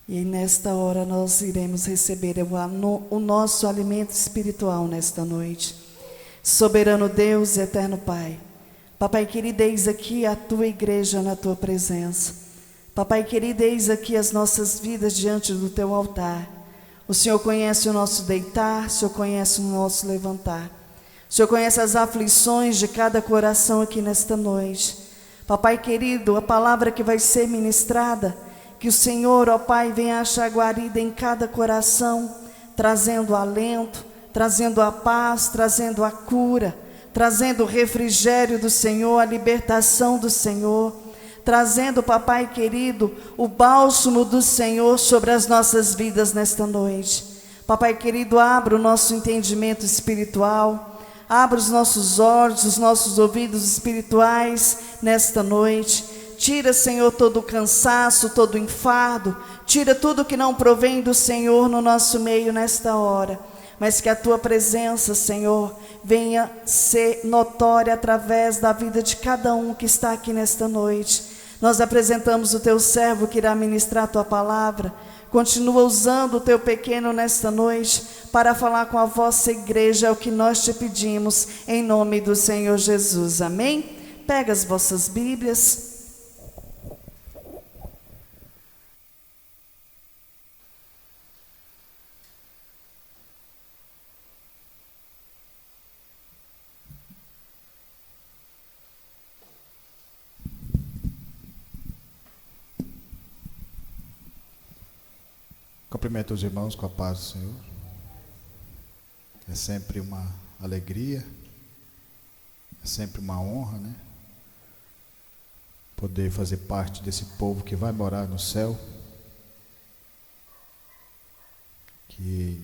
E nesta hora nós iremos receber o nosso alimento espiritual nesta noite. Soberano Deus e eterno Pai, Papai querido, eis aqui a tua igreja na tua presença. Papai querido, eis aqui as nossas vidas diante do teu altar. O Senhor conhece o nosso deitar, o Senhor conhece o nosso levantar. O Senhor conhece as aflições de cada coração aqui nesta noite. Papai querido, a palavra que vai ser ministrada, que o Senhor, ó Pai, venha achar guarida em cada coração, trazendo alento, trazendo a paz, trazendo a cura, trazendo o refrigério do Senhor, a libertação do Senhor, trazendo, Papai querido, o bálsamo do Senhor sobre as nossas vidas nesta noite. Papai querido, abra o nosso entendimento espiritual, abra os nossos olhos, os nossos ouvidos espirituais nesta noite. Tira, Senhor, todo o cansaço, todo o enfardo, tira tudo que não provém do Senhor no nosso meio nesta hora, mas que a tua presença, Senhor, venha ser notória através da vida de cada um que está aqui nesta noite. Nós apresentamos o teu servo que irá ministrar a tua palavra. Continua usando o teu pequeno nesta noite para falar com a vossa igreja, é o que nós te pedimos, em nome do Senhor Jesus. Amém? Pega as vossas Bíblias. Cumprimento os irmãos com a paz do Senhor. É sempre uma alegria, é sempre uma honra, né? Poder fazer parte desse povo que vai morar no céu, que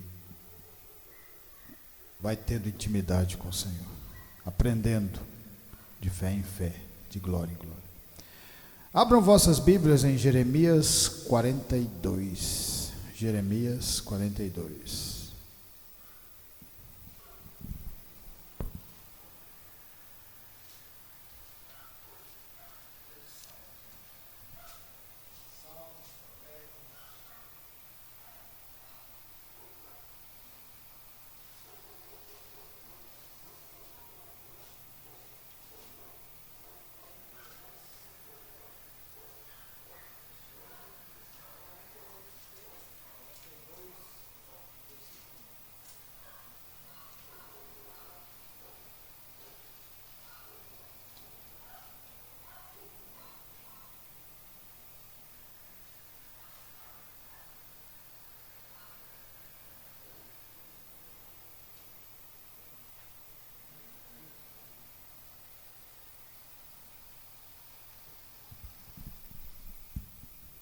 vai tendo intimidade com o Senhor, aprendendo de fé em fé, de glória em glória. Abram vossas Bíblias em Jeremias 42. Jeremias 42.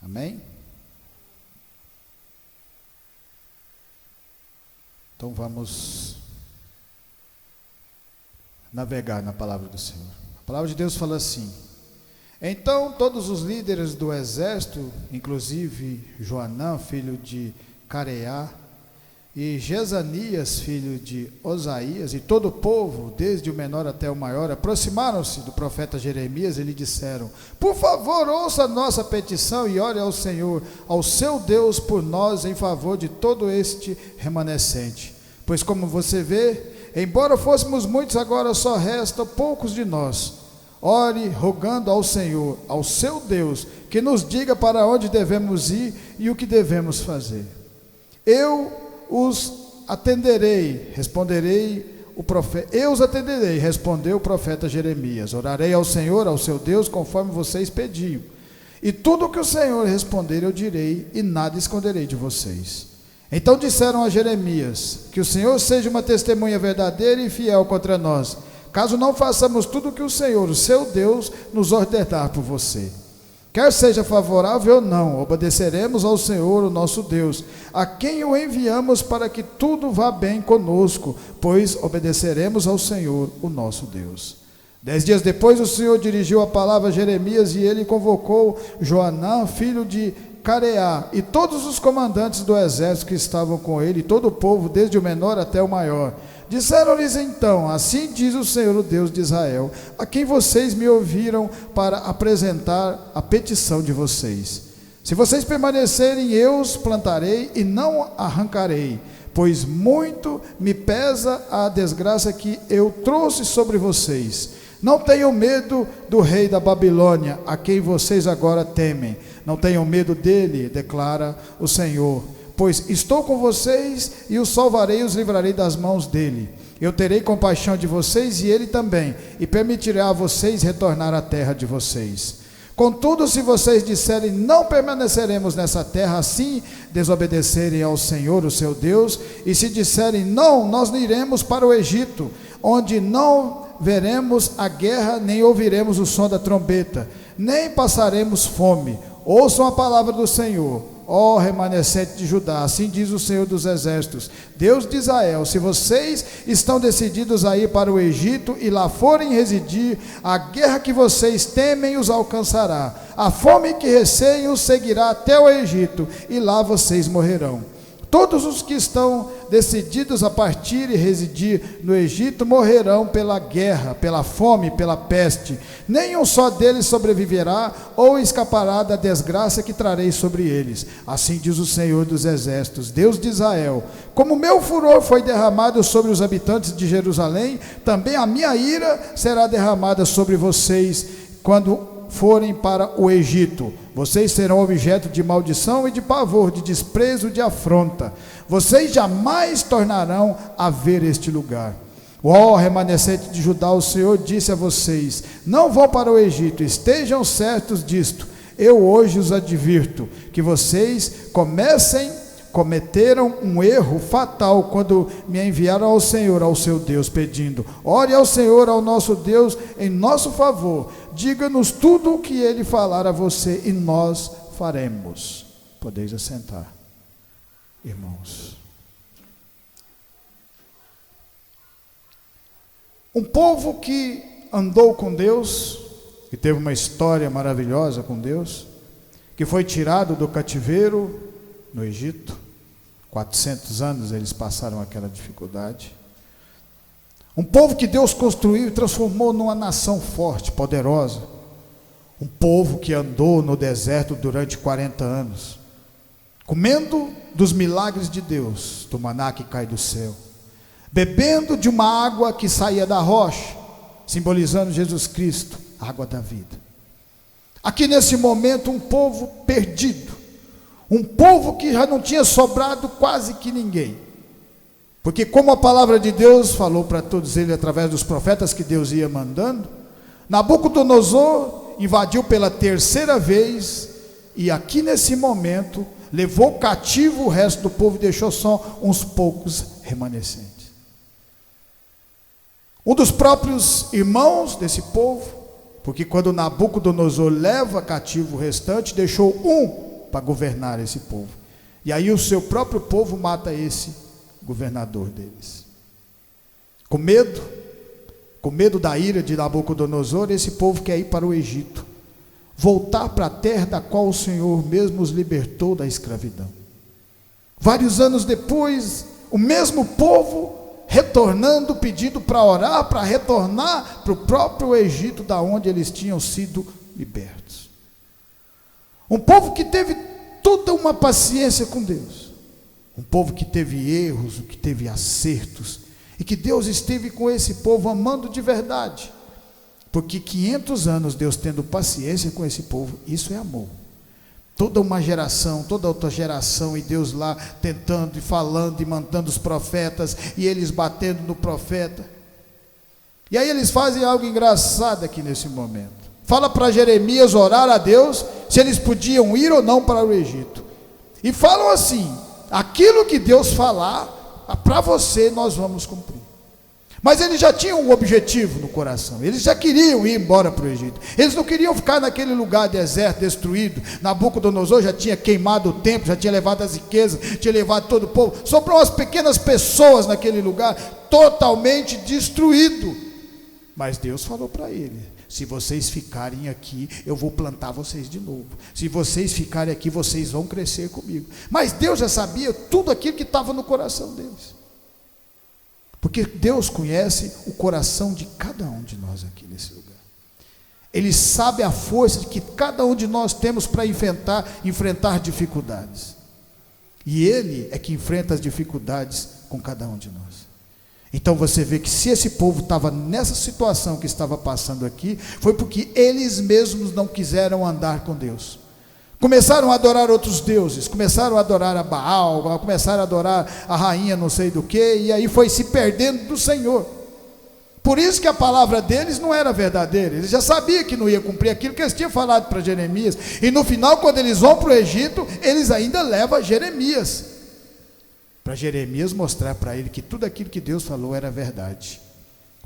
Amém? Então vamos navegar na palavra do Senhor. A palavra de Deus fala assim: então todos os líderes do exército, inclusive Joanã, filho de Careá, e Jezanias, filho de Osaías, e todo o povo, desde o menor até o maior, aproximaram-se do profeta Jeremias e lhe disseram: por favor, ouça a nossa petição e ore ao Senhor, ao seu Deus, por nós, em favor de todo este remanescente. Pois como você vê, embora fôssemos muitos, agora só restam poucos de nós. Ore rogando ao Senhor, ao seu Deus, que nos diga para onde devemos ir e o que devemos fazer. Eu os atenderei, respondeu o profeta Jeremias. Orarei ao Senhor, ao seu Deus, conforme vocês pediam. E tudo o que o Senhor responder eu direi, e nada esconderei de vocês. Então disseram a Jeremias: que o Senhor seja uma testemunha verdadeira e fiel contra nós, caso não façamos tudo o que o Senhor, o seu Deus, nos ordenar por você. Quer seja favorável ou não, obedeceremos ao Senhor, o nosso Deus, a quem o enviamos para que tudo vá bem conosco, pois obedeceremos ao Senhor, o nosso Deus. 10 dias depois o Senhor dirigiu a palavra a Jeremias, e ele convocou Joanã, filho de Careá, e todos os comandantes do exército que estavam com ele, e todo o povo, desde o menor até o maior. Disseram-lhes então: assim diz o Senhor, o Deus de Israel, a quem vocês me ouviram para apresentar a petição de vocês. Se vocês permanecerem, eu os plantarei e não arrancarei, pois muito me pesa a desgraça que eu trouxe sobre vocês. Não tenham medo do rei da Babilônia, a quem vocês agora temem. Não tenham medo dele, declara o Senhor, pois estou com vocês e os salvarei e os livrarei das mãos dele. Eu terei compaixão de vocês e ele também, e permitirá a vocês retornar à terra de vocês. Contudo, se vocês disserem, não permaneceremos nessa terra, assim desobedecerem ao Senhor, o seu Deus, e se disserem, não, nós iremos para o Egito, onde não veremos a guerra, nem ouviremos o som da trombeta, nem passaremos fome. Ouçam a palavra do Senhor, ó remanescente de Judá, assim diz o Senhor dos Exércitos, Deus de Israel: se vocês estão decididos a ir para o Egito e lá forem residir, a guerra que vocês temem os alcançará, a fome que receiam os seguirá até o Egito, e lá vocês morrerão. Todos os que estão decididos a partir e residir no Egito morrerão pela guerra, pela fome, pela peste. Nenhum só deles sobreviverá ou escapará da desgraça que trarei sobre eles. Assim diz o Senhor dos Exércitos, Deus de Israel: como meu furor foi derramado sobre os habitantes de Jerusalém, também a minha ira será derramada sobre vocês quando forem para o Egito. Vocês serão objeto de maldição e de pavor, de desprezo, de afronta. Vocês jamais tornarão a ver este lugar. Ó remanescente de Judá, o Senhor disse a vocês: não vão para o Egito. Estejam certos disto. Eu hoje os advirto que vocês cometeram um erro fatal quando me enviaram ao Senhor, ao seu Deus, pedindo: ore ao Senhor, ao nosso Deus, em nosso favor, diga-nos tudo o que ele falar a você e nós faremos. Podeis assentar, irmãos. Um povo que andou com Deus, que teve uma história maravilhosa com Deus, que foi tirado do cativeiro no Egito, 400 anos eles passaram aquela dificuldade. Um povo que Deus construiu e transformou numa nação forte, poderosa. Um povo que andou no deserto durante 40 anos, comendo dos milagres de Deus, do maná que cai do céu, bebendo de uma água que saía da rocha, simbolizando Jesus Cristo, a água da vida. Aqui nesse momento, um povo perdido, um povo que já não tinha sobrado quase que ninguém, porque como a palavra de Deus falou para todos eles através dos profetas que Deus ia mandando, Nabucodonosor invadiu pela terceira vez, e aqui nesse momento levou cativo o resto do povo e deixou só uns poucos remanescentes. Um dos próprios irmãos desse povo, porque quando Nabucodonosor leva cativo o restante, deixou um para governar esse povo, e aí o seu próprio povo mata esse governador deles. Com medo da ira de Nabucodonosor, esse povo quer ir para o Egito, voltar para a terra da qual o Senhor mesmo os libertou da escravidão. Vários anos depois, o mesmo povo retornando, pedindo para orar, para retornar para o próprio Egito, da onde eles tinham sido libertos. Um povo que teve toda uma paciência com Deus, um povo que teve erros, que teve acertos, e que Deus esteve com esse povo amando de verdade, porque 500 anos Deus tendo paciência com esse povo, isso é amor. Toda uma geração, toda outra geração, e Deus lá tentando e falando e mandando os profetas, e eles batendo no profeta. E aí eles fazem algo engraçado aqui nesse momento. Fala para Jeremias orar a Deus se eles podiam ir ou não para o Egito, e falam assim: aquilo que Deus falar para você, nós vamos cumprir. Mas eles já tinham um objetivo no coração, eles já queriam ir embora para o Egito, eles não queriam ficar naquele lugar deserto, destruído. Nabucodonosor já tinha queimado o templo, já tinha levado as riquezas, tinha levado todo o povo, sobrou umas pequenas pessoas naquele lugar, totalmente destruído. Mas Deus falou para ele: se vocês ficarem aqui, eu vou plantar vocês de novo. Se vocês ficarem aqui, vocês vão crescer comigo. Mas Deus já sabia tudo aquilo que estava no coração deles, porque Deus conhece o coração de cada um de nós aqui nesse lugar. Ele sabe a força que cada um de nós temos para enfrentar dificuldades. E Ele é que enfrenta as dificuldades com cada um de nós. Então você vê que se esse povo estava nessa situação que estava passando aqui, foi porque eles mesmos não quiseram andar com Deus. Começaram a adorar outros deuses, começaram a adorar a Baal, começaram a adorar a rainha não sei do que, e aí foi se perdendo do Senhor. Por isso que a palavra deles não era verdadeira. Eles já sabiam que não ia cumprir aquilo que eles tinham falado para Jeremias. E no final, quando eles vão para o Egito, eles ainda levam Jeremias, para Jeremias mostrar para ele que tudo aquilo que Deus falou era verdade.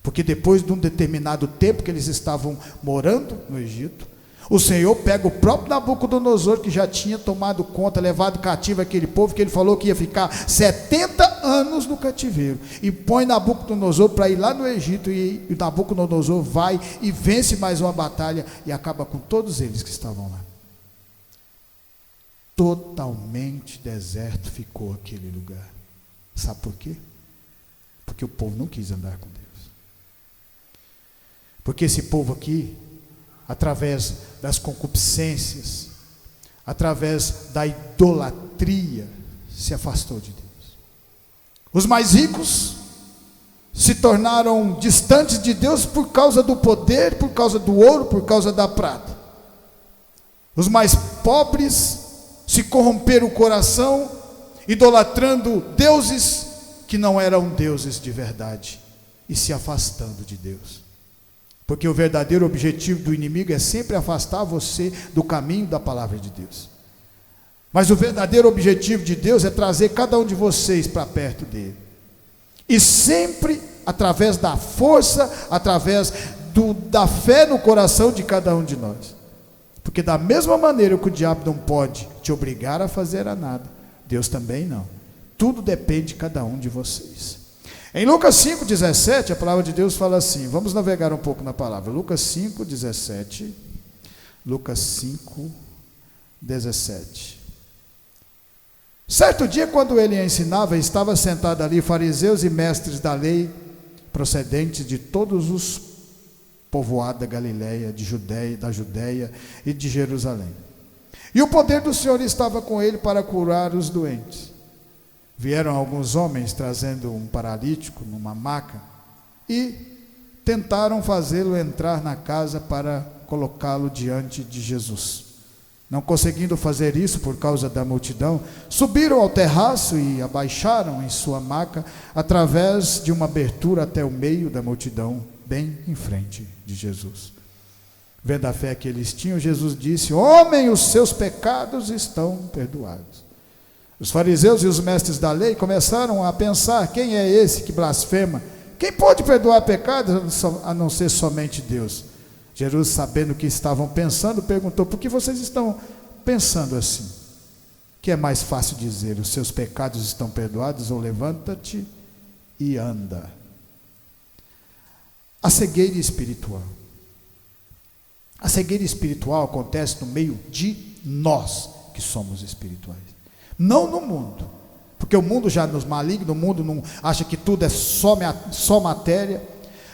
Porque depois de um determinado tempo que eles estavam morando no Egito, o Senhor pega o próprio Nabucodonosor, que já tinha tomado conta, levado cativo aquele povo, que ele falou que ia ficar 70 anos no cativeiro, e põe Nabucodonosor para ir lá no Egito, e Nabucodonosor vai e vence mais uma batalha, e acaba com todos eles que estavam lá. Totalmente deserto ficou aquele lugar. Sabe por quê? Porque o povo não quis andar com Deus. Porque esse povo aqui, através das concupiscências, através da idolatria, se afastou de Deus. Os mais ricos se tornaram distantes de Deus por causa do poder, por causa do ouro, por causa da prata. Os mais pobres se corromperam o coração, idolatrando deuses que não eram deuses de verdade, e se afastando de Deus. Porque o verdadeiro objetivo do inimigo é sempre afastar você do caminho da palavra de Deus. Mas o verdadeiro objetivo de Deus é trazer cada um de vocês para perto dele. E sempre através da força, através da fé no coração de cada um de nós. Porque da mesma maneira que o diabo não pode te obrigar a fazer a nada, Deus também não. Tudo depende de cada um de vocês. Em Lucas 5,17, a palavra de Deus fala assim, vamos navegar um pouco na palavra. Lucas 5,17. Lucas 5,17. Certo dia, quando ele ensinava, estava sentado ali fariseus e mestres da lei, procedentes de todos os povoados da Galileia, da Judéia e de Jerusalém. E o poder do Senhor estava com ele para curar os doentes. Vieram alguns homens trazendo um paralítico numa maca e tentaram fazê-lo entrar na casa para colocá-lo diante de Jesus. Não conseguindo fazer isso por causa da multidão, subiram ao terraço e abaixaram em sua maca através de uma abertura até o meio da multidão, bem em frente de Jesus. Vendo a fé que eles tinham, Jesus disse: homem, os seus pecados estão perdoados. Os fariseus e os mestres da lei começaram a pensar: quem é esse que blasfema? Quem pode perdoar pecados a não ser somente Deus? Jesus, sabendo o que estavam pensando, perguntou: por que vocês estão pensando assim? Que é mais fácil dizer: os seus pecados estão perdoados, ou levanta-te e anda. A cegueira espiritual. A cegueira espiritual acontece no meio de nós que somos espirituais, não no mundo, porque o mundo já nos maligna, o mundo não acha que tudo é só matéria.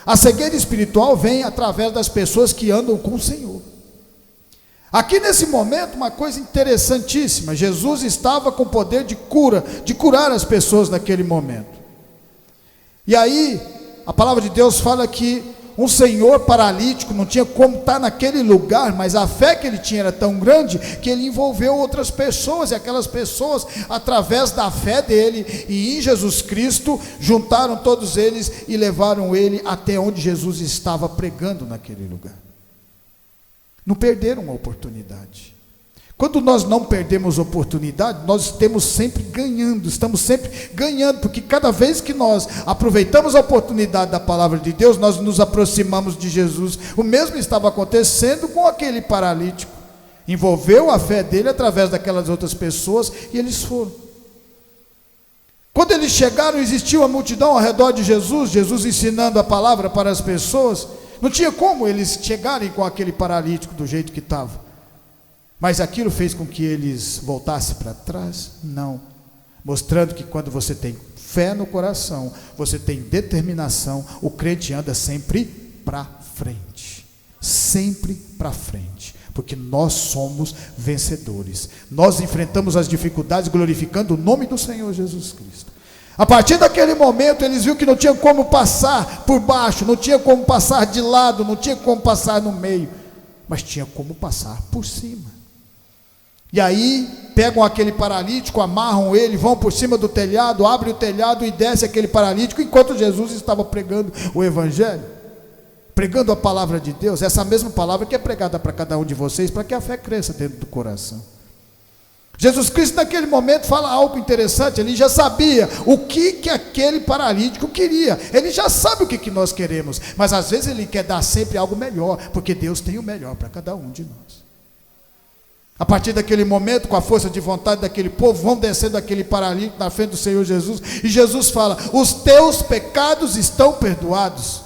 A cegueira espiritual vem através das pessoas que andam com o Senhor. Aqui nesse momento, uma coisa interessantíssima: Jesus estava com o poder de curar as pessoas naquele momento. E aí, a palavra de Deus fala que um senhor paralítico não tinha como estar naquele lugar, mas a fé que ele tinha era tão grande que ele envolveu outras pessoas, e aquelas pessoas, através da fé dele e em Jesus Cristo, juntaram todos eles e levaram ele até onde Jesus estava pregando naquele lugar. Não perderam a oportunidade. Quando nós não perdemos oportunidade, nós estamos sempre ganhando, porque cada vez que nós aproveitamos a oportunidade da palavra de Deus, nós nos aproximamos de Jesus. O mesmo estava acontecendo com aquele paralítico. Envolveu a fé dele através daquelas outras pessoas e eles foram. Quando eles chegaram, existiu uma multidão ao redor de Jesus, Jesus ensinando a palavra para as pessoas. Não tinha como eles chegarem com aquele paralítico do jeito que estava. Mas aquilo fez com que eles voltassem para trás? Não. Mostrando que quando você tem fé no coração, você tem determinação, o crente anda sempre para frente. sempre para frente, porque nós somos vencedores. Nós enfrentamos as dificuldades glorificando o nome do Senhor Jesus Cristo. A partir daquele momento eles viram que não tinha como passar por baixo, não tinha como passar de lado, não tinha como passar no meio, mas tinha como passar por cima. E aí pegam aquele paralítico, amarram ele, vão por cima do telhado, abrem o telhado e desce aquele paralítico, enquanto Jesus estava pregando o evangelho, pregando a palavra de Deus, essa mesma palavra que é pregada para cada um de vocês, para que a fé cresça dentro do coração. Jesus Cristo naquele momento fala algo interessante. Ele já sabia o que aquele paralítico queria. Ele já sabe o que nós queremos, mas às vezes ele quer dar sempre algo melhor, porque Deus tem o melhor para cada um de nós. A partir daquele momento, com a força de vontade daquele povo, vão descendo aquele paralítico na frente do Senhor Jesus, e Jesus fala: os teus pecados estão perdoados.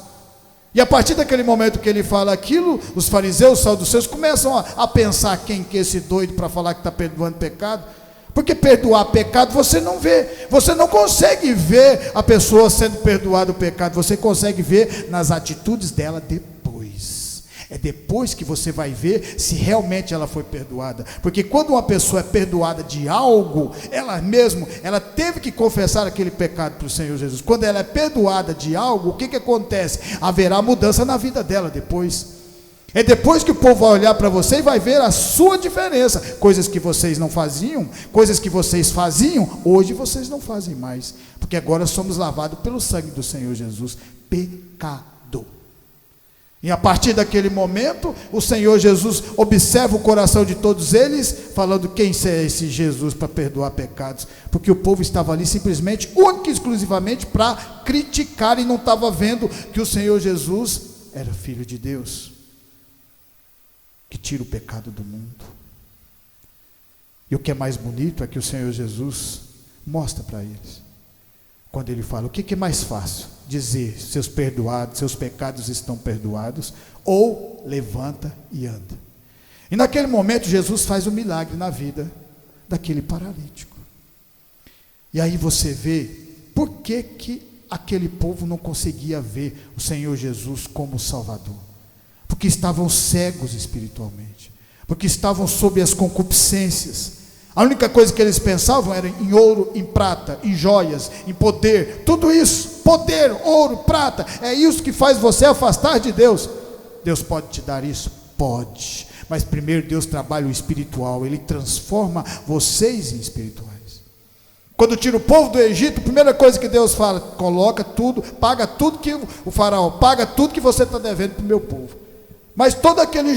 E a partir daquele momento que ele fala aquilo, os fariseus, os saduceus começam a pensar: quem que é esse doido para falar que está perdoando pecado? Porque perdoar pecado você não vê, você não consegue ver a pessoa sendo perdoada o pecado, você consegue ver nas atitudes dela depois. É depois que você vai ver se realmente ela foi perdoada, porque quando uma pessoa é perdoada de algo, ela teve que confessar aquele pecado para o Senhor Jesus. Quando ela é perdoada de algo, o que acontece? Haverá mudança na vida dela depois. É depois que o povo vai olhar para você e vai ver a sua diferença, coisas que vocês não faziam, coisas que vocês faziam, hoje vocês não fazem mais, porque agora somos lavados pelo sangue do Senhor Jesus. Pecado. E a partir daquele momento, o Senhor Jesus observa o coração de todos eles, falando: quem é esse Jesus para perdoar pecados? Porque o povo estava ali simplesmente, única e exclusivamente para criticar, e não estava vendo que o Senhor Jesus era Filho de Deus, que tira o pecado do mundo. E o que é mais bonito é que o Senhor Jesus mostra para eles, quando ele fala: o que é mais fácil? Dizer: seus pecados estão perdoados, ou levanta e anda. E naquele momento Jesus faz um milagre na vida daquele paralítico. E aí você vê por que aquele povo não conseguia ver o Senhor Jesus como Salvador. Porque estavam cegos espiritualmente, porque estavam sob as concupiscências. A única coisa que eles pensavam era em ouro, em prata, em joias, em poder. Tudo isso, poder, ouro, prata, é isso que faz você afastar de Deus. Deus pode te dar isso? Pode. Mas primeiro Deus trabalha o espiritual. Ele transforma vocês em espirituais. Quando tira o povo do Egito, a primeira coisa que Deus fala: coloca tudo, paga tudo que o faraó, paga tudo que você está devendo para o meu povo. Mas todo aquele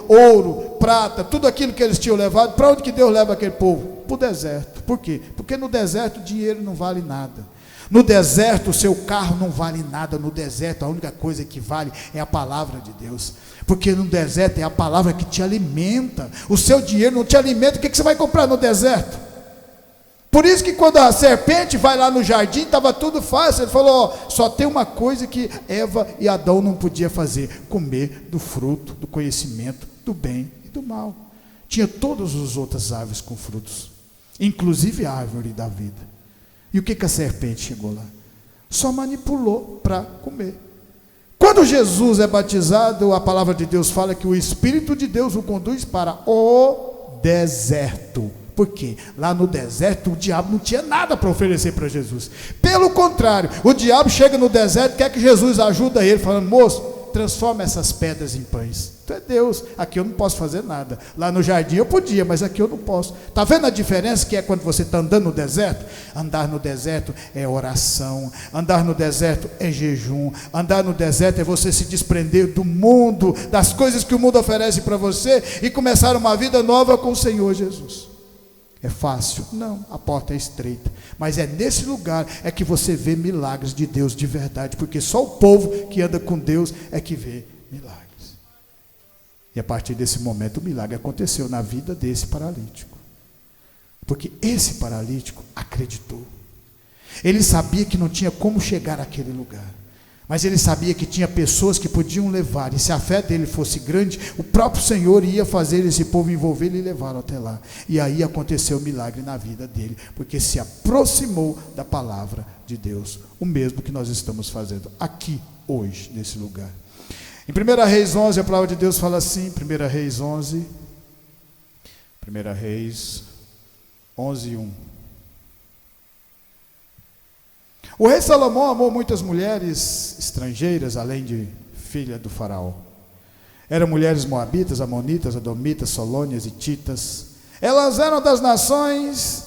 ouro, prata, tudo aquilo que eles tinham levado, para onde que Deus leva aquele povo? Para o deserto. Por quê? Porque no deserto o dinheiro não vale nada. No deserto o seu carro não vale nada. No deserto a única coisa que vale é a palavra de Deus. Porque no deserto é a palavra que te alimenta. O seu dinheiro não te alimenta. O que você vai comprar no deserto? Por isso que quando a serpente vai lá no jardim, estava tudo fácil. Ele falou: só tem uma coisa que Eva e Adão não podiam fazer: comer do fruto do conhecimento do bem e do mal. Tinha todas as outras árvores com frutos, inclusive a árvore da vida. E o que a serpente chegou lá? Só manipulou para comer. Quando Jesus é batizado, a palavra de Deus fala que o Espírito de Deus o conduz para o deserto. Por quê? Lá no deserto o diabo não tinha nada para oferecer para Jesus. Pelo contrário, o diabo chega no deserto, quer que Jesus ajude ele, falando: moço, transforma essas pedras em pães. Tu é Deus, aqui eu não posso fazer nada. Lá no jardim eu podia, mas aqui eu não posso. Está vendo a diferença que é quando você está andando no deserto? Andar no deserto é oração, andar no deserto é jejum, andar no deserto é você se desprender do mundo, das coisas que o mundo oferece para você, e começar uma vida nova com o Senhor Jesus. É fácil? Não, a porta é estreita, mas é nesse lugar é que você vê milagres de Deus de verdade, porque só o povo que anda com Deus é que vê milagres. E a partir desse momento o milagre aconteceu na vida desse paralítico, porque esse paralítico acreditou. Ele sabia que não tinha como chegar àquele lugar, mas ele sabia que tinha pessoas que podiam levar, e se a fé dele fosse grande, o próprio Senhor ia fazer esse povo envolver e levá-lo até lá. E aí aconteceu o milagre na vida dele, porque se aproximou da palavra de Deus, o mesmo que nós estamos fazendo aqui hoje, nesse lugar. Em 1 Reis 11, a palavra de Deus fala assim, 1 Reis 11, 1 Reis 11, 1. O rei Salomão amou muitas mulheres estrangeiras, além de filha do faraó. Eram mulheres moabitas, amonitas, adomitas, solônias e hititas. Elas eram das nações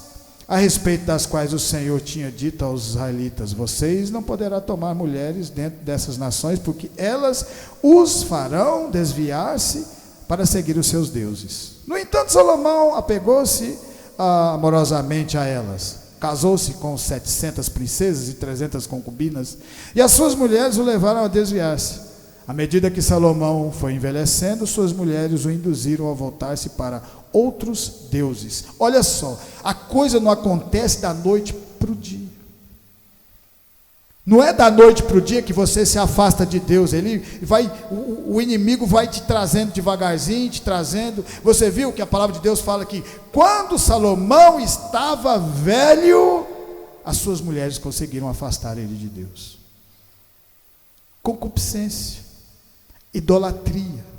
a respeito das quais o Senhor tinha dito aos israelitas: vocês não poderão tomar mulheres dentro dessas nações, porque elas os farão desviar-se para seguir os seus deuses. No entanto, Salomão apegou-se amorosamente a elas. Casou-se com 700 princesas e 300 concubinas, e as suas mulheres o levaram a desviar-se. À medida que Salomão foi envelhecendo, suas mulheres o induziram a voltar-se para outros deuses. Olha só, a coisa não acontece da noite para o dia. Não é da noite para o dia que você se afasta de Deus. O inimigo vai te trazendo devagarzinho, te trazendo. Você viu que a palavra de Deus fala que quando Salomão estava velho, as suas mulheres conseguiram afastar ele de Deus. Concupiscência, idolatria.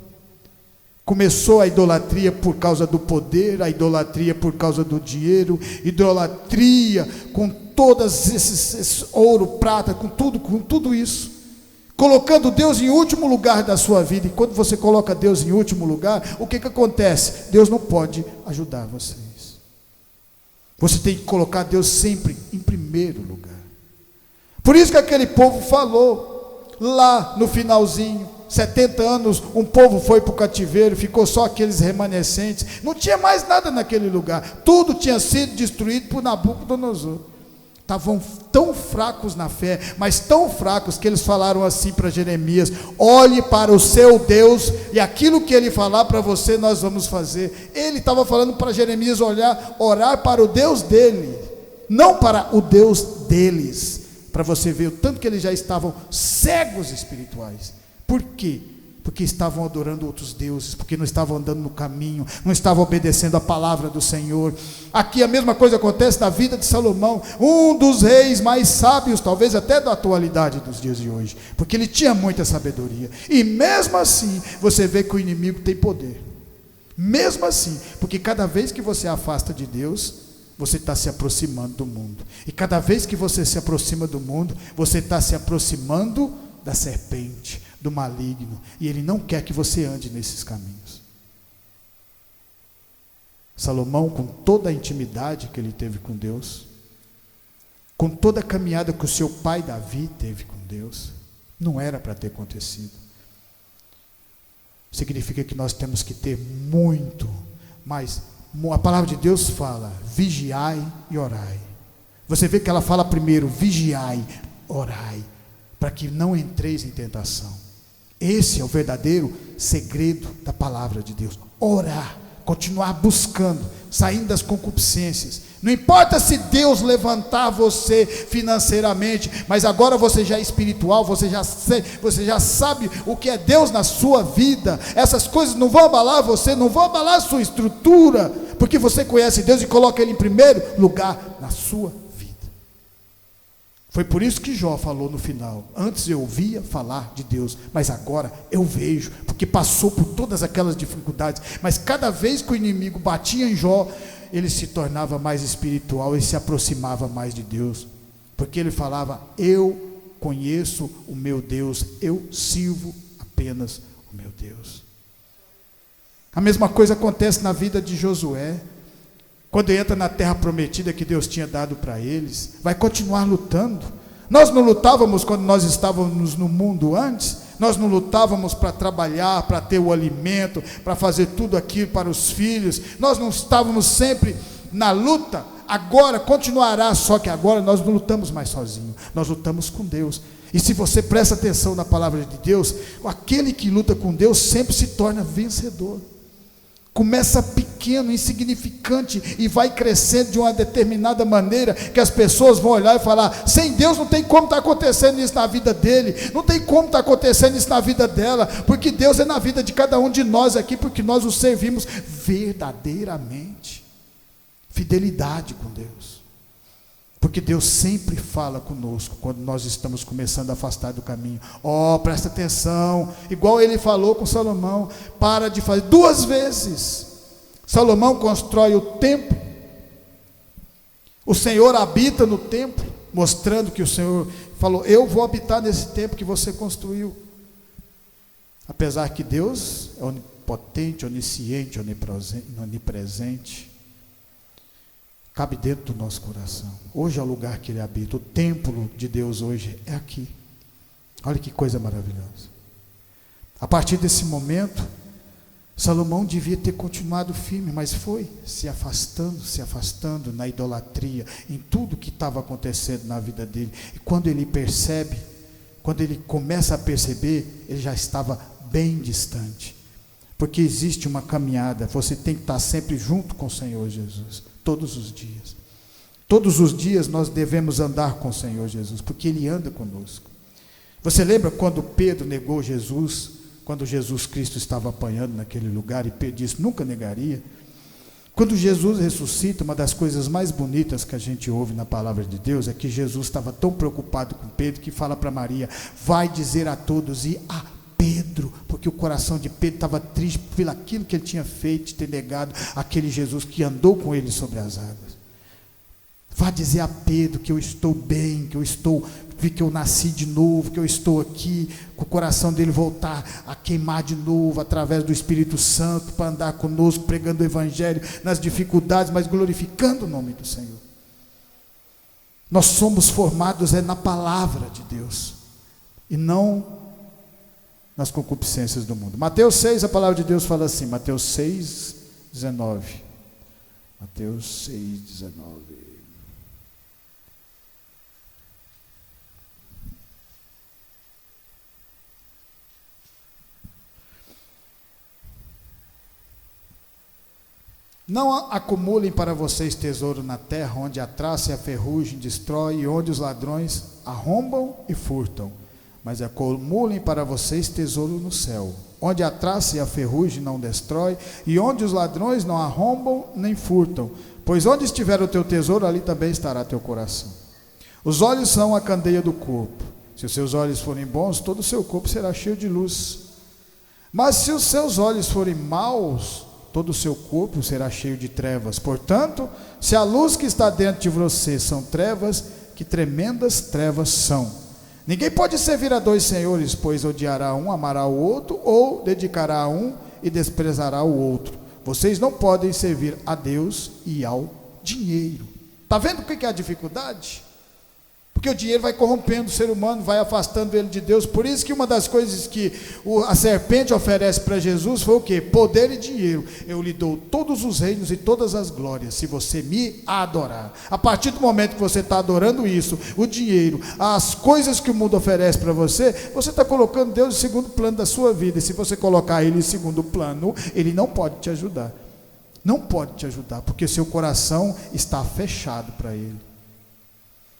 Começou a idolatria por causa do poder, a idolatria por causa do dinheiro, idolatria com todos esses ouro, prata, com tudo isso, colocando Deus em último lugar da sua vida. E quando você coloca Deus em último lugar, o que acontece? Deus não pode ajudar vocês. Você tem que colocar Deus sempre em primeiro lugar. Por isso que aquele povo falou lá no finalzinho, 70 anos, um povo foi para o cativeiro, ficou só aqueles remanescentes, não tinha mais nada naquele lugar, tudo tinha sido destruído por Nabucodonosor. Estavam tão fracos na fé, mas tão fracos, que eles falaram assim para Jeremias: olhe para o seu Deus, e aquilo que ele falar para você, nós vamos fazer. Ele estava falando para Jeremias orar para o Deus dele, não para o Deus deles, para você ver o tanto que eles já estavam cegos espirituais. Por quê? Porque estavam adorando outros deuses, porque não estavam andando no caminho, não estavam obedecendo a palavra do Senhor. Aqui a mesma coisa acontece na vida de Salomão, um dos reis mais sábios, talvez até da atualidade dos dias de hoje, porque ele tinha muita sabedoria, e mesmo assim, você vê que o inimigo tem poder, mesmo assim, porque cada vez que você afasta de Deus, você está se aproximando do mundo, e cada vez que você se aproxima do mundo, você está se aproximando da serpente, do maligno, e ele não quer que você ande nesses caminhos. Salomão, com toda a intimidade que ele teve com Deus, com toda a caminhada que o seu pai Davi teve com Deus, não era para ter acontecido. Significa que nós temos que ter muito, mas a palavra de Deus fala: vigiai e orai. Você vê que ela fala primeiro: vigiai, orai, para que não entreis em tentação. Esse é o verdadeiro segredo da palavra de Deus. Orar, continuar buscando, saindo das concupiscências. Não importa se Deus levantar você financeiramente, mas agora você já é espiritual, você já sabe o que é Deus na sua vida. Essas coisas não vão abalar você, não vão abalar a sua estrutura, porque você conhece Deus e coloca Ele em primeiro lugar na sua vida. Foi por isso que Jó falou no final: antes eu ouvia falar de Deus, mas agora eu vejo, porque passou por todas aquelas dificuldades, mas cada vez que o inimigo batia em Jó, ele se tornava mais espiritual e se aproximava mais de Deus, porque ele falava: eu conheço o meu Deus, eu sirvo apenas o meu Deus. A mesma coisa acontece na vida de Josué. Quando entra na terra prometida que Deus tinha dado para eles, vai continuar lutando. Nós não lutávamos quando nós estávamos no mundo antes, nós não lutávamos para trabalhar, para ter o alimento, para fazer tudo aquilo para os filhos, nós não estávamos sempre na luta. Agora continuará, só que agora nós não lutamos mais sozinhos, nós lutamos com Deus. E se você presta atenção na palavra de Deus, aquele que luta com Deus sempre se torna vencedor. Começa pequeno, insignificante, e vai crescendo de uma determinada maneira, que as pessoas vão olhar e falar: sem Deus não tem como estar acontecendo isso na vida dele, não tem como estar acontecendo isso na vida dela, porque Deus é na vida de cada um de nós aqui, porque nós o servimos verdadeiramente. Fidelidade com Deus. Porque Deus sempre fala conosco quando nós estamos começando a afastar do caminho. Presta atenção, igual ele falou com Salomão, para de fazer. 2 vezes Salomão constrói o templo, o Senhor habita no templo, mostrando que o Senhor falou: eu vou habitar nesse templo que você construiu. Apesar que Deus é onipotente, onisciente, onipresente, cabe dentro do nosso coração. Hoje é o lugar que Ele habita. O templo de Deus hoje é aqui. Olha que coisa maravilhosa. A partir desse momento, Salomão devia ter continuado firme, mas foi se afastando na idolatria, em tudo que estava acontecendo na vida dele. E quando ele percebe, quando ele começa a perceber, ele já estava bem distante. Porque existe uma caminhada, você tem que estar sempre junto com o Senhor Jesus, todos os dias. Todos os dias nós devemos andar com o Senhor Jesus, porque Ele anda conosco. Você lembra quando Pedro negou Jesus, quando Jesus Cristo estava apanhando naquele lugar, e Pedro disse: nunca negaria. Quando Jesus ressuscita, uma das coisas mais bonitas que a gente ouve na palavra de Deus é que Jesus estava tão preocupado com Pedro que fala para Maria: vai dizer a todos e a Pedro, porque o coração de Pedro estava triste pelo aquilo que ele tinha feito, de ter negado aquele Jesus que andou com ele sobre as águas. Vá dizer a Pedro que eu estou bem, que eu nasci de novo, que eu estou aqui, com o coração dele voltar a queimar de novo, através do Espírito Santo, para andar conosco, pregando o Evangelho, nas dificuldades, mas glorificando o nome do Senhor. Nós somos formados na palavra de Deus, e não nas concupiscências do mundo. Mateus 6, a palavra de Deus fala assim, Mateus 6, 19. Mateus 6, 19. Não acumulem para vocês tesouro na terra, onde a traça e a ferrugem destrói, e onde os ladrões arrombam e furtam. Mas acumulem para vocês tesouro no céu, onde a traça e a ferrugem não destrói, e onde os ladrões não arrombam nem furtam. Pois onde estiver o teu tesouro, ali também estará teu coração. Os olhos são a candeia do corpo. Se os seus olhos forem bons, todo o seu corpo será cheio de luz. Mas se os seus olhos forem maus, todo o seu corpo será cheio de trevas. Portanto, se a luz que está dentro de você são trevas, que tremendas trevas são. Ninguém pode servir a 2 senhores, pois odiará um, amará o outro, ou dedicará a um e desprezará o outro. Vocês não podem servir a Deus e ao dinheiro. Está vendo o que é a dificuldade? Porque o dinheiro vai corrompendo o ser humano, vai afastando ele de Deus. Por isso que uma das coisas que a serpente oferece para Jesus foi o quê? Poder e dinheiro. Eu lhe dou todos os reinos e todas as glórias, se você me adorar. A partir do momento que você está adorando isso, o dinheiro, as coisas que o mundo oferece para você está colocando Deus em segundo plano da sua vida. E se você colocar Ele em segundo plano, Ele não pode te ajudar. Não pode te ajudar, porque seu coração está fechado para Ele.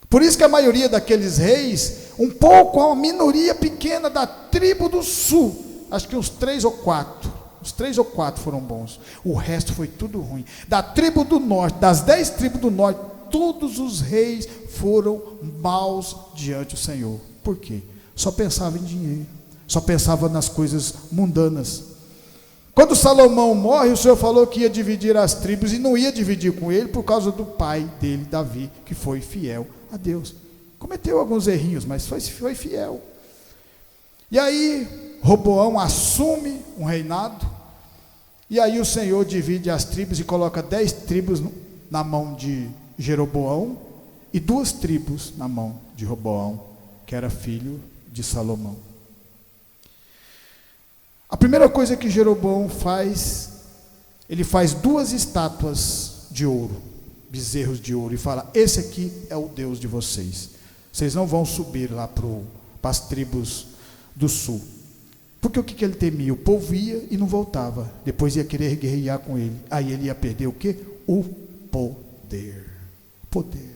Por isso que a maioria daqueles reis, uma minoria pequena da tribo do sul, acho que uns 3 ou 4 foram bons, o resto foi tudo ruim. Da tribo do norte, das 10 tribos do norte, todos os reis foram maus diante do Senhor. Por quê? Só pensava em dinheiro, só pensava nas coisas mundanas. Quando Salomão morre, o Senhor falou que ia dividir as tribos, e não ia dividir com ele por causa do pai dele, Davi, que foi fiel a Deus. Cometeu alguns errinhos, mas foi fiel. E aí Roboão assume um reinado, e aí o Senhor divide as tribos e coloca 10 tribos na mão de Jeroboão e 2 tribos na mão de Roboão, que era filho de Salomão. A primeira coisa que Jeroboão faz, ele faz 2 estátuas de ouro, bezerros de ouro, e fala: esse aqui é o Deus de vocês. Vocês não vão subir lá para as tribos do sul. Porque o que ele temia? O povo ia e não voltava. Depois ia querer guerrear com ele. Aí ele ia perder o quê? O poder. Poder.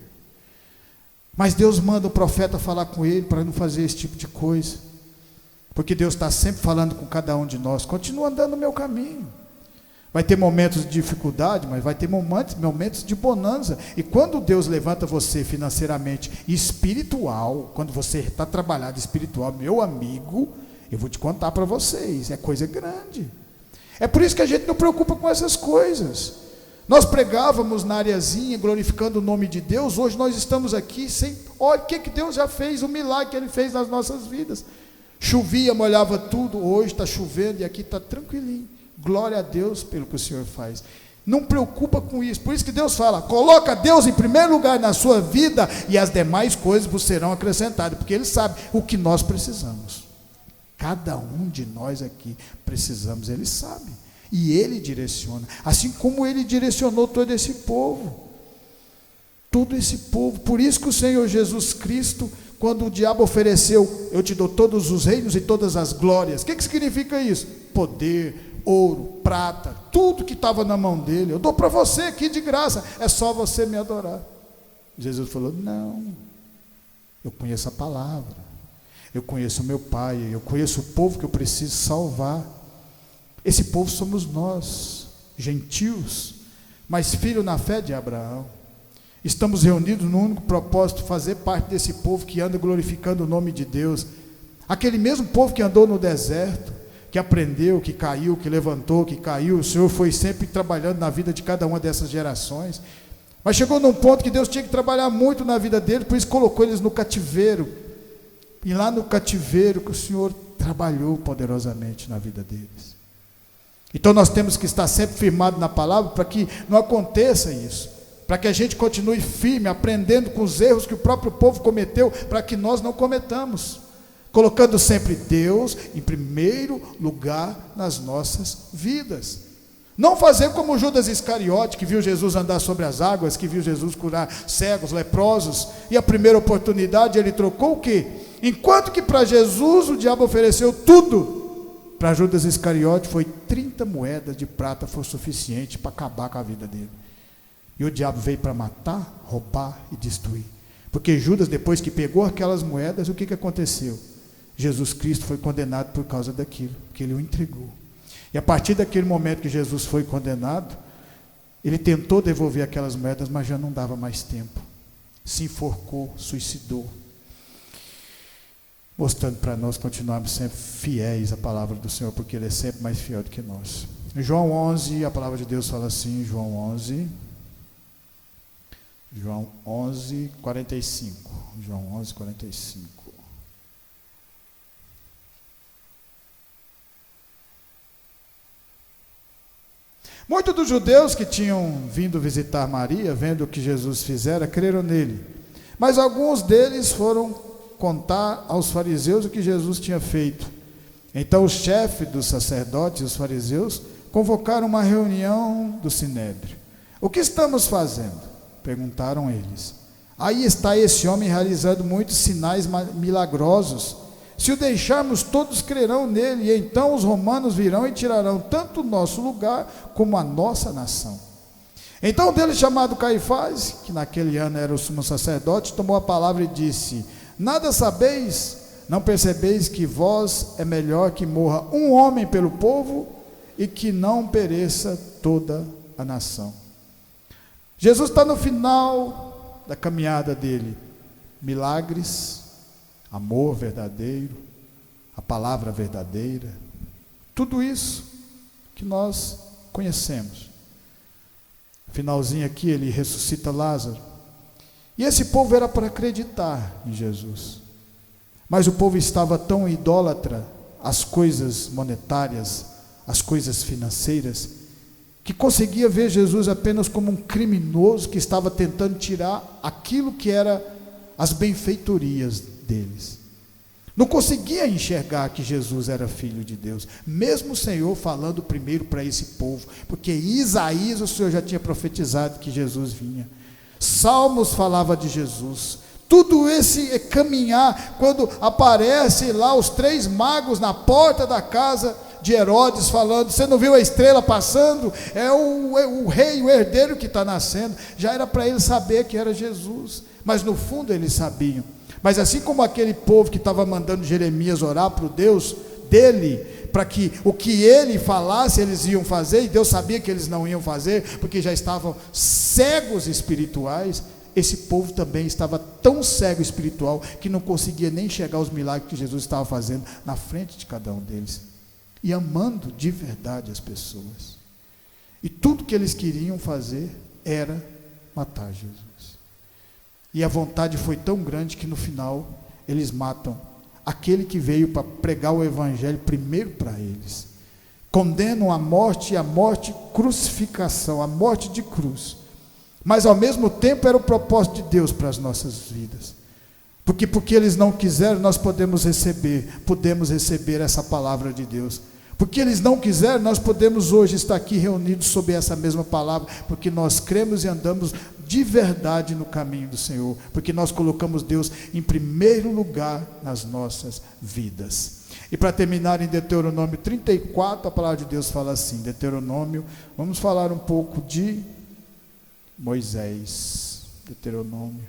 Mas Deus manda o profeta falar com ele para não fazer esse tipo de coisa. Porque Deus está sempre falando com cada um de nós: continua andando no meu caminho. Vai ter momentos de dificuldade, mas vai ter momentos de bonança. E quando Deus levanta você financeiramente e espiritual, quando você está trabalhado espiritual, meu amigo, eu vou te contar para vocês, é coisa grande. É por isso que a gente não preocupa com essas coisas. Nós pregávamos na areazinha, glorificando o nome de Deus. Hoje nós estamos aqui sem... Olha o que Deus já fez, o milagre que Ele fez nas nossas vidas. Chovia, molhava tudo, hoje está chovendo e aqui está tranquilinho. Glória a Deus pelo que o Senhor faz. Não preocupa com isso. Por isso que Deus fala, coloca Deus em primeiro lugar na sua vida e as demais coisas vos serão acrescentadas, porque Ele sabe o que nós precisamos. Cada um de nós aqui precisamos, Ele sabe. E Ele direciona, assim como Ele direcionou todo esse povo. Todo esse povo. Por isso que o Senhor Jesus Cristo, quando o diabo ofereceu, eu te dou todos os reinos e todas as glórias. O que significa isso? Poder, ouro, prata, tudo que estava na mão dele, eu dou para você aqui de graça, é só você me adorar. Jesus falou, não, eu conheço a palavra, eu conheço o meu Pai, eu conheço o povo que eu preciso salvar. Esse povo somos nós, gentios, mas filho na fé de Abraão. Estamos reunidos no único propósito, fazer parte desse povo que anda glorificando o nome de Deus. Aquele mesmo povo que andou no deserto, que aprendeu, que caiu, que levantou, que caiu. O Senhor foi sempre trabalhando na vida de cada uma dessas gerações. Mas chegou num ponto que Deus tinha que trabalhar muito na vida deles, por isso colocou eles no cativeiro. E lá no cativeiro que o Senhor trabalhou poderosamente na vida deles. Então nós temos que estar sempre firmados na palavra para que não aconteça isso. Para que a gente continue firme, aprendendo com os erros que o próprio povo cometeu, para que nós não cometamos. Colocando sempre Deus em primeiro lugar nas nossas vidas. Não fazer como Judas Iscariote, que viu Jesus andar sobre as águas, que viu Jesus curar cegos, leprosos, e a primeira oportunidade ele trocou o quê? Enquanto que para Jesus o diabo ofereceu tudo, para Judas Iscariote foi 30 moedas de prata, foi suficiente para acabar com a vida dele. E o diabo veio para matar, roubar e destruir. Porque Judas, depois que pegou aquelas moedas, o que aconteceu? Jesus Cristo foi condenado por causa daquilo, porque ele o entregou. E a partir daquele momento que Jesus foi condenado, ele tentou devolver aquelas moedas, mas já não dava mais tempo. Se enforcou, suicidou. Mostrando para nós continuarmos sempre fiéis à palavra do Senhor, porque Ele é sempre mais fiel do que nós. Em João 11, a palavra de Deus fala assim, João 11, 45. João 11, 45. Muitos dos judeus que tinham vindo visitar Maria, vendo o que Jesus fizera, creram nele. Mas alguns deles foram contar aos fariseus o que Jesus tinha feito. Então o chefe dos sacerdotes e os fariseus convocaram uma reunião do Sinédrio. O que estamos fazendo? Perguntaram eles. Aí está esse homem realizando muitos sinais milagrosos. Se o deixarmos, todos crerão nele, e então os romanos virão e tirarão tanto o nosso lugar como a nossa nação. Então um deles, chamado Caifás, que naquele ano era o sumo sacerdote, tomou a palavra e disse: nada sabeis, não percebeis que vós é melhor que morra um homem pelo povo e que não pereça toda a nação. Jesus está no final da caminhada dele. Milagres, amor verdadeiro, a palavra verdadeira, tudo isso que nós conhecemos. Finalzinho aqui, ele ressuscita Lázaro. E esse povo era para acreditar em Jesus. Mas o povo estava tão idólatra às coisas monetárias, às coisas financeiras, que conseguia ver Jesus apenas como um criminoso que estava tentando tirar aquilo que era as benfeitorias deles. Não conseguia enxergar que Jesus era filho de Deus, mesmo o Senhor falando primeiro para esse povo, porque em Isaías o Senhor já tinha profetizado que Jesus vinha. Salmos falava de Jesus. Tudo esse caminhar, quando aparece lá os 3 magos na porta da casa de Herodes falando: você não viu a estrela passando? É o rei, o herdeiro que está nascendo. Já era para eles saber que era Jesus, mas no fundo eles sabiam. Mas assim como aquele povo que estava mandando Jeremias orar para o Deus dele, para que o que ele falasse eles iam fazer, e Deus sabia que eles não iam fazer, porque já estavam cegos espirituais. Esse povo também estava tão cego espiritual, que não conseguia nem enxergar os milagres que Jesus estava fazendo na frente de cada um deles, e amando de verdade as pessoas, e tudo que eles queriam fazer era matar Jesus, e a vontade foi tão grande que no final eles matam aquele que veio para pregar o evangelho primeiro para eles, condenam a morte, e a morte crucificação, a morte de cruz, mas ao mesmo tempo era o propósito de Deus para as nossas vidas, porque eles não quiseram, nós podemos receber essa palavra de Deus, porque eles não quiseram, nós podemos hoje estar aqui reunidos sob essa mesma palavra, porque nós cremos e andamos de verdade no caminho do Senhor, porque nós colocamos Deus em primeiro lugar nas nossas vidas. E para terminar, em Deuteronômio 34, a palavra de Deus fala assim, Deuteronômio, vamos falar um pouco de Moisés, Deuteronômio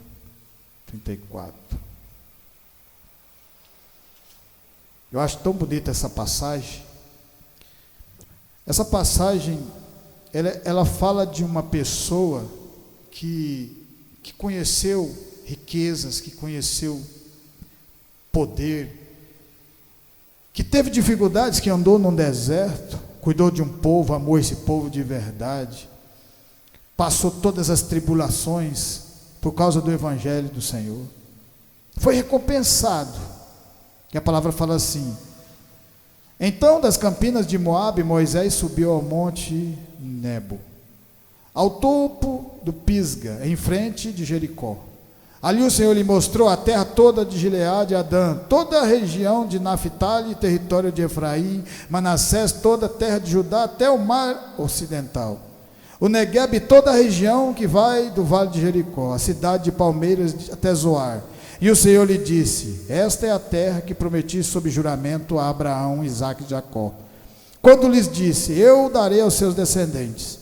34. Eu acho tão bonita essa passagem. Essa passagem, ela fala de uma pessoa que conheceu riquezas, que conheceu poder, que teve dificuldades, que andou num deserto, cuidou de um povo, amou esse povo de verdade, passou todas as tribulações por causa do evangelho do Senhor, foi recompensado. E a palavra fala assim: então das campinas de Moabe, Moisés subiu ao monte Nebo, ao topo do Pisga, em frente de Jericó. Ali o Senhor lhe mostrou a terra toda de Gileade e Adã, toda a região de Naphtali, território de Efraim, Manassés, toda a terra de Judá, até o mar ocidental, o Negueb e toda a região que vai do vale de Jericó, a cidade de Palmeiras até Zoar. E o Senhor lhe disse: esta é a terra que prometi sob juramento a Abraão, Isaque e Jacó, quando lhes disse: eu darei aos seus descendentes.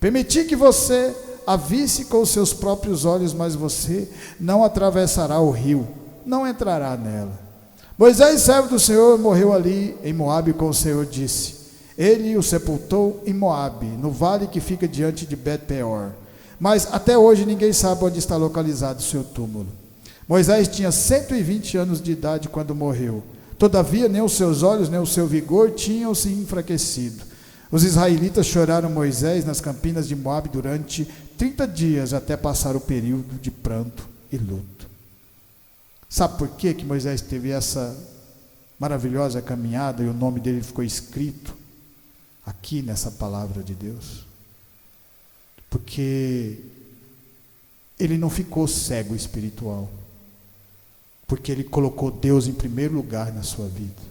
Permiti que você a visse com os seus próprios olhos, mas você não atravessará o rio, não entrará nela. Moisés, servo do Senhor, morreu ali em Moabe, como o Senhor disse. Ele o sepultou em Moabe, no vale que fica diante de Bet-peor. Mas até hoje ninguém sabe onde está localizado o seu túmulo. Moisés tinha 120 anos de idade quando morreu. Todavia, nem os seus olhos, nem o seu vigor tinham se enfraquecido. Os israelitas choraram Moisés nas campinas de Moabe durante 30 dias, até passar o período de pranto e luto. Sabe por que Moisés teve essa maravilhosa caminhada e o nome dele ficou escrito aqui nessa palavra de Deus? Porque ele não ficou cego espiritual, porque ele colocou Deus em primeiro lugar na sua vida.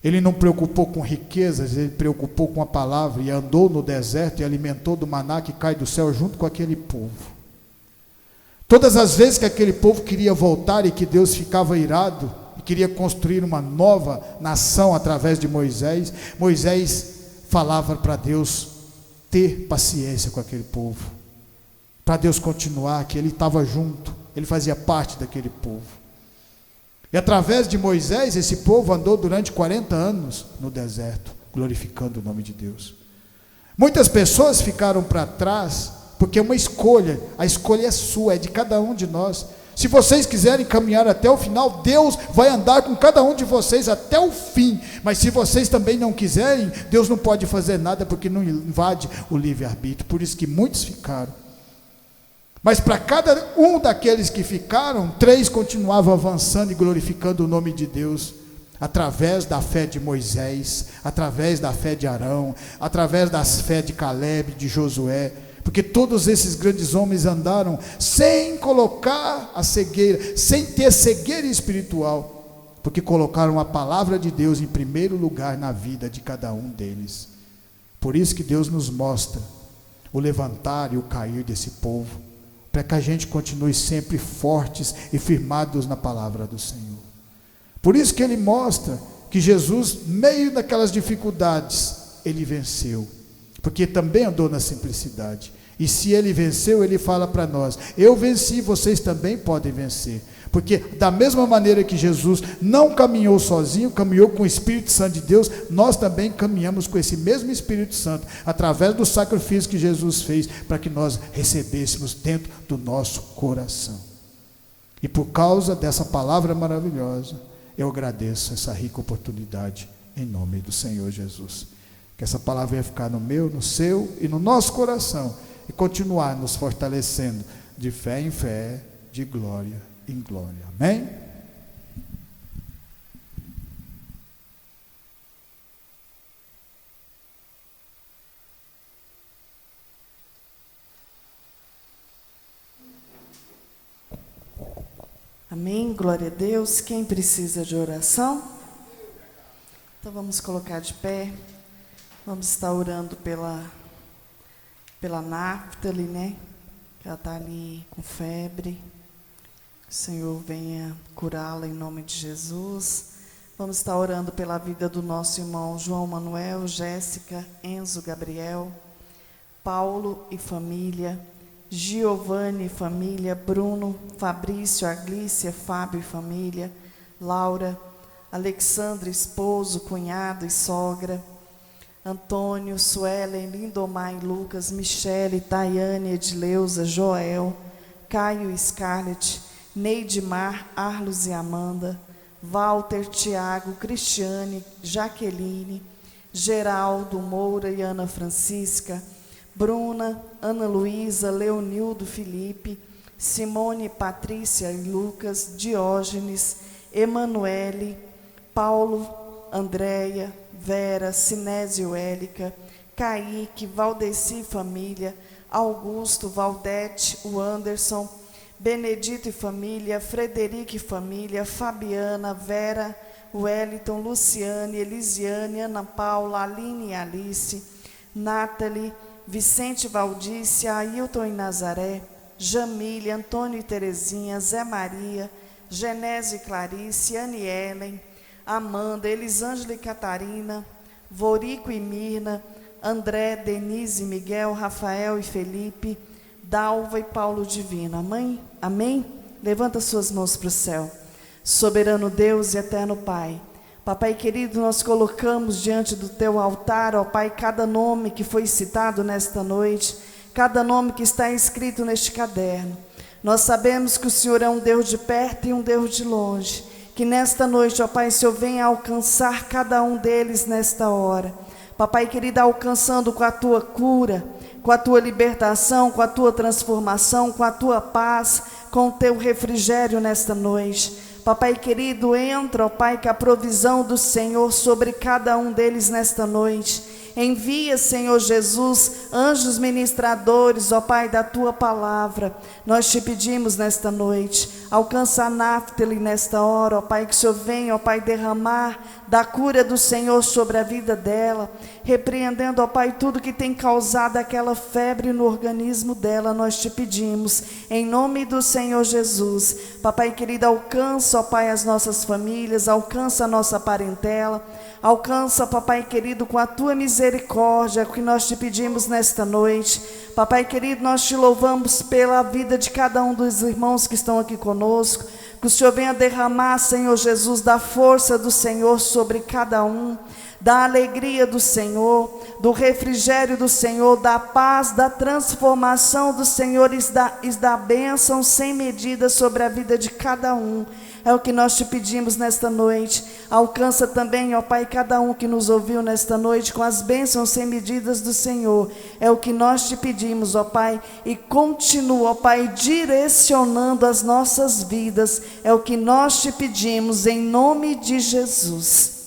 Ele não preocupou com riquezas, ele preocupou com a palavra, e andou no deserto e alimentou do maná que cai do céu junto com aquele povo. Todas as vezes que aquele povo queria voltar e que Deus ficava irado e queria construir uma nova nação através de Moisés, Moisés falava para Deus ter paciência com aquele povo, para Deus continuar, que ele estava junto, ele fazia parte daquele povo. E através de Moisés, esse povo andou durante 40 anos no deserto, glorificando o nome de Deus. Muitas pessoas ficaram para trás, porque é uma escolha, a escolha é sua, é de cada um de nós. Se vocês quiserem caminhar até o final, Deus vai andar com cada um de vocês até o fim. Mas se vocês também não quiserem, Deus não pode fazer nada, porque não invade o livre-arbítrio. Por isso que muitos ficaram. Mas para cada um daqueles que ficaram, 3 continuavam avançando e glorificando o nome de Deus, através da fé de Moisés, através da fé de Arão, através da fé de Caleb, de Josué, porque todos esses grandes homens andaram sem colocar a cegueira, sem ter cegueira espiritual, porque colocaram a palavra de Deus em primeiro lugar na vida de cada um deles. Por isso que Deus nos mostra o levantar e o cair desse povo, para que a gente continue sempre fortes e firmados na palavra do Senhor. Por isso que ele mostra que Jesus, meio daquelas dificuldades, ele venceu, porque também andou na simplicidade. E se ele venceu, ele fala para nós: eu venci, vocês também podem vencer. Porque da mesma maneira que Jesus não caminhou sozinho, caminhou com o Espírito Santo de Deus, nós também caminhamos com esse mesmo Espírito Santo, através do sacrifício que Jesus fez, para que nós recebêssemos dentro do nosso coração. E por causa dessa palavra maravilhosa, eu agradeço essa rica oportunidade, em nome do Senhor Jesus. Que essa palavra venha ficar no meu, no seu e no nosso coração, e continuar nos fortalecendo de fé em fé, de glória em glória. Amém? Amém, glória a Deus. Quem precisa de oração? Então vamos colocar de pé. Vamos estar orando pela Naftali, né? Que ela está ali com febre. Que o Senhor venha curá-la em nome de Jesus. Vamos estar orando pela vida do nosso irmão João Manuel, Jéssica, Enzo, Gabriel, Paulo e família, Giovanni e família, Bruno, Fabrício, Arglícia, Fábio e família, Laura, Alexandre, esposo, cunhado e sogra, Antônio, Suelen, Lindomar e Lucas, Michele, Tayane, Edileuza, Joel, Caio e Scarlett, Neidmar, Arlos e Amanda, Walter, Tiago, Cristiane, Jaqueline, Geraldo, Moura e Ana Francisca, Bruna, Ana Luísa, Leonildo, Felipe, Simone, Patrícia e Lucas, Diógenes, Emanuele, Paulo, Andréia, Vera, Sinésio, Élica, Kaique, Valdeci família, Augusto, Valdete, o Anderson, Benedito e família, Frederico e família, Fabiana, Vera, Wellington, Luciane, Elisiane, Ana Paula, Aline e Alice, Nathalie, Vicente e Valdice, Ailton e Nazaré, Jamília, Antônio e Terezinha, Zé Maria, Genésio e Clarice, Anne Ellen, Amanda, Elisângela e Catarina, Vorico e Mirna, André, Denise, Miguel, Rafael e Felipe, Dalva e Paulo Divino. Amém? Amém? Levanta suas mãos para o céu. Soberano Deus e eterno Pai, Papai querido, nós colocamos diante do teu altar, ó Pai, cada nome que foi citado nesta noite, cada nome que está escrito neste caderno. Nós sabemos que o Senhor é um Deus de perto e um Deus de longe. Que nesta noite, ó Pai, o Senhor venha alcançar cada um deles nesta hora. Papai querido, alcançando com a tua cura, com a tua libertação, com a tua transformação, com a tua paz, com o teu refrigério nesta noite. Papai querido, entra, ó Pai, com a provisão do Senhor sobre cada um deles nesta noite. Envia, Senhor Jesus, anjos ministradores, ó Pai, da tua palavra. Nós te pedimos nesta noite, alcança a Naftali nesta hora, ó Pai, que o Senhor venha, ó Pai, derramar da cura do Senhor sobre a vida dela, repreendendo, ó Pai, tudo que tem causado aquela febre no organismo dela. Nós te pedimos, em nome do Senhor Jesus. Papai querido, alcança, ó Pai, as nossas famílias, alcança a nossa parentela, alcança, papai querido, com a tua misericórdia, que nós te pedimos nesta noite. Papai querido, nós te louvamos pela vida de cada um dos irmãos que estão aqui conosco. Que o Senhor venha derramar, Senhor Jesus, da força do Senhor sobre cada um, da alegria do Senhor, do refrigério do Senhor, da paz, da transformação do Senhor e da bênção sem medida sobre a vida de cada um. É o que nós te pedimos nesta noite. Alcança também, ó Pai, cada um que nos ouviu nesta noite com as bênçãos sem medidas do Senhor. É o que nós te pedimos, ó Pai, e continua, ó Pai, direcionando as nossas vidas. É o que nós te pedimos em nome de Jesus.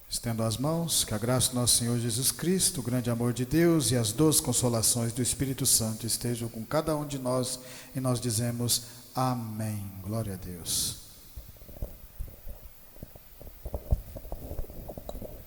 Estendo as mãos, que a graça do nosso Senhor Jesus Cristo, o grande amor de Deus e as doces consolações do Espírito Santo estejam com cada um de nós, e nós dizemos amém. Glória a Deus.